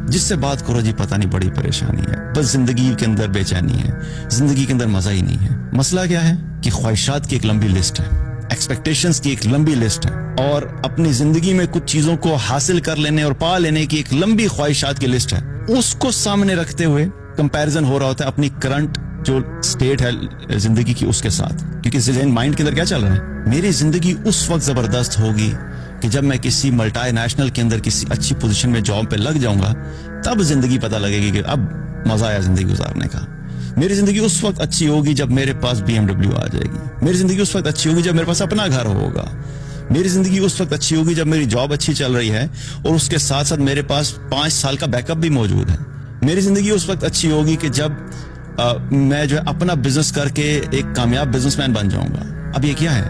جس سے بات کرو جی پتہ نہیں بڑی پریشانی ہے، بس زندگی کے اندر بے چینی ہے، زندگی کے اندر مزہ ہی نہیں ہے۔ مسئلہ کیا ہے کہ خواہشات کی ایک لمبی لسٹ ہے، ایکسپیکٹیشنز کی ایک لمبی لسٹ ہے، اور اپنی زندگی میں کچھ چیزوں کو حاصل کر لینے اور پا لینے کی ایک لمبی خواہشات کی لسٹ ہے۔ اس کو سامنے رکھتے ہوئے کمپیریزن ہو رہا ہوتا ہے اپنی کرنٹ جو سٹیٹ ہے زندگی کی اس کے ساتھ، کیونکہ ذہن مائنڈ کے اندر کیا چل رہا ہے، میری زندگی اس وقت زبردست ہوگی کہ جب میں کسی ملٹی نیشنل کے اندر کسی اچھی پوزیشن میں جاب پہ لگ جاؤں گا، تب زندگی پتہ لگے گی کہ اب مزہ آیا زندگی گزارنے کا۔ میری زندگی اس وقت اچھی ہوگی جب میرے پاس BMW آ جائے گی، میری زندگی اس وقت اچھی ہوگی جب میرے پاس اپنا گھر ہوگا، میری زندگی اس وقت اچھی ہوگی جب میری جاب اچھی چل رہی ہے اور اس کے ساتھ ساتھ میرے پاس 5 سال کا بیک اپ بھی موجود ہے، میری زندگی اس وقت اچھی ہوگی کہ جب میں جو ہے اپنا بزنس کر کے ایک کامیاب بزنس مین بن جاؤں گا۔ اب یہ کیا ہے؟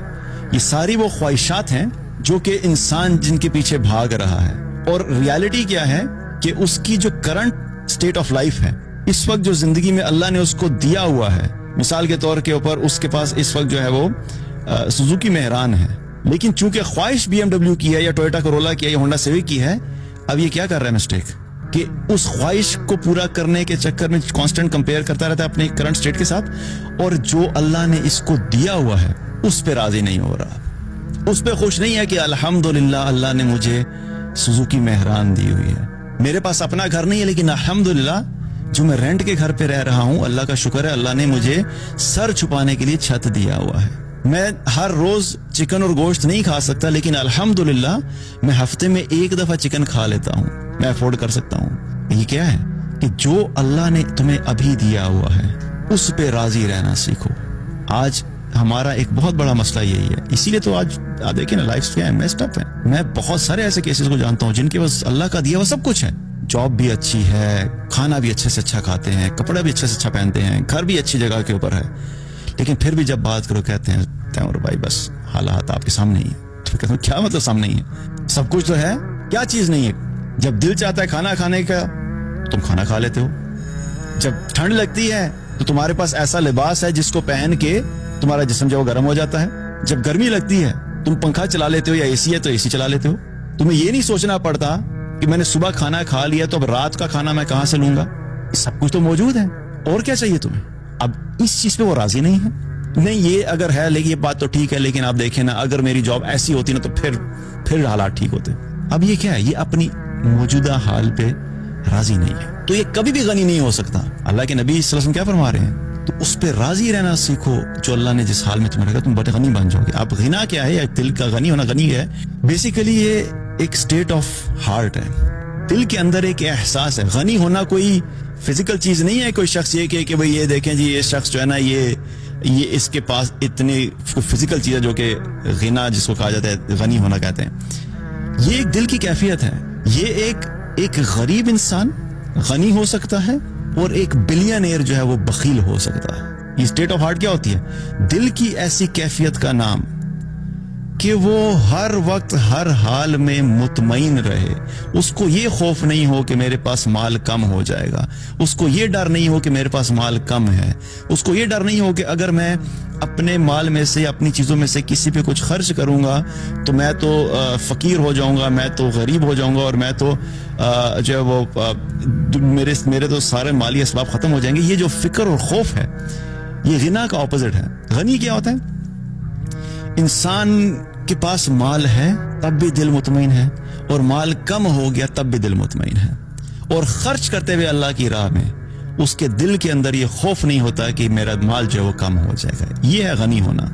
یہ ساری وہ خواہشات ہیں جو کہ انسان جن کے پیچھے بھاگ رہا ہے، اور ریالٹی کیا ہے کہ اس کی جو کرنٹ سٹیٹ آف لائف ہے اس وقت، جو زندگی میں اللہ نے اس کو دیا ہوا ہے، مثال کے طور کے اوپر اس کے پاس اس وقت جو ہے وہ سوزوکی مہران ہے، لیکن چونکہ خواہش BMW کی ہے یا ٹویوٹا کرولا کی ہے یا ہونڈا سیوک کی ہے، اب یہ کیا کر رہا ہے مسٹیک کہ اس خواہش کو پورا کرنے کے چکر میں کانسٹنٹ کمپیئر کرتا رہتا ہے اپنے کرنٹ سٹیٹ کے ساتھ، اور جو اللہ نے اس کو دیا ہوا ہے اس پہ راضی نہیں ہو رہا، اس پہ خوش نہیں ہے کہ الحمدللہ اللہ نے مجھے سوزوکی مہران دی ہوئی ہے، میرے پاس اپنا گھر نہیں ہے لیکن الحمدللہ جو میں رینٹ کے گھر پہ رہ رہا ہوں، اللہ کا شکر ہے اللہ نے مجھے سر چھپانے کے لیے چھت دیا ہوا ہے۔ میں ہر روز چکن اور گوشت نہیں کھا سکتا لیکن الحمدللہ میں ہفتے میں 1 دفعہ چکن کھا لیتا ہوں، میں افورڈ کر سکتا ہوں۔ یہ کیا ہے کہ جو اللہ نے تمہیں ابھی دیا ہوا ہے اس پہ راضی رہنا سیکھو۔ آج ہمارا ایک بہت بڑا مسئلہ یہی ہے، اسی لیے تو آج دیکھیں نا لائف کیا ہے، میسڈ اپ ہے۔ میں بہت سارے ایسے کیسز کو جانتا ہوں جن کے پاس اللہ کا دیا ہوا سب کچھ ہے، جاب بھی اچھی ہے، کھانا بھی اچھے سے اچھا کھاتے ہیں، کپڑا بھی اچھے سے اچھا پہنتے ہیں، گھر بھی اچھی جگہ کے اوپر ہے، لیکن پھر بھی جب بات کرو کہتے ہیں تیمور بھائی بس حالات آپ کے سامنے ہی ہے۔ کہتے ہیں کیا مطلب سامنے ہی ہے؟ سب کچھ تو ہے، کیا چیز نہیں ہے؟ جب دل چاہتا ہے کھانا کھانے کا تم کھانا کھا لیتے ہو، جب ٹھنڈ لگتی ہے تو تمہارے پاس ایسا لباس ہے جس کو پہن کے تمہارا جسم جو گرم ہو جاتا ہے، جب گرمی لگتی ہے تم پنکھا چلا لیتے ہو یا AC ہے تو AC چلا لیتے ہو، تمہیں یہ نہیں سوچنا پڑتا کہ میں نے صبح کھانا کھا لیا تو اب رات کا کھانا میں کہاں سے لوں گا، سب کچھ تو موجود ہے، اور کیا چاہیے تمہیں؟ اب اس چیز پہ وہ راضی نہیں ہے۔ نہیں یہ اگر ہے لیکن یہ بات تو ٹھیک ہے، لیکن آپ دیکھیں نا اگر میری جاب ایسی ہوتی نا تو پھر حالات ٹھیک ہوتے۔ اب یہ کیا ہے؟ یہ اپنی موجودہ حال پہ راضی نہیں ہے، تو یہ کبھی بھی غنی نہیں ہو سکتا۔ اللہ کے نبی صلی اللہ علیہ وسلم کیا فرما رہے ہیں؟ تو اس پہ راضی رہنا سیکھو، جو اللہ نے جس حال میں تمہیں رکھا تم بڑے غنی بن جاؤ گے۔ اب غنا کیا ہے؟ دل کا غنی ہونا، غنی ہے بیسیکلی یہ ایک سٹیٹ آف ہارٹ ہے، دل کے اندر ایک احساس ہے۔ غنی ہونا کوئی فزیکل چیز نہیں ہے، کوئی شخص یہ کہ بھئی یہ دیکھیں جی یہ شخص جو ہے نا یہ اس کے پاس اتنی فزیکل چیز ہے جو کہ غنا جس کو کہا جاتا ہے غنی ہونا کہتے ہیں۔ یہ ایک دل کی کیفیت ہے۔ یہ ایک غریب انسان غنی ہو سکتا ہے اور ایک بلینئر جو ہے وہ بخیل ہو سکتا ہے۔ یہ اسٹیٹ آف ہارٹ کیا ہوتی ہے؟ دل کی ایسی کیفیت کا نام کہ وہ ہر وقت ہر حال میں مطمئن رہے، اس کو یہ خوف نہیں ہو کہ میرے پاس مال کم ہو جائے گا، اس کو یہ ڈر نہیں ہو کہ میرے پاس مال کم ہے، اس کو یہ ڈر نہیں ہو کہ اگر میں اپنے مال میں سے اپنی چیزوں میں سے کسی پہ کچھ خرچ کروں گا تو میں تو فقیر ہو جاؤں گا، میں تو غریب ہو جاؤں گا، اور میں تو جو ہے وہ میرے تو سارے مالی اسباب ختم ہو جائیں گے۔ یہ جو فکر اور خوف ہے یہ غنا کا اپوزٹ ہے۔ غنی کیا ہوتا ہے؟ انسان کے پاس مال ہے تب بھی دل مطمئن ہے، اور مال کم ہو گیا تب بھی دل مطمئن ہے، اور خرچ کرتے ہوئے اللہ کی راہ میں اس کے دل کے اندر یہ خوف نہیں ہوتا کہ میرا مال جو ہے وہ کم ہو جائے گا۔ یہ ہے غنی ہونا۔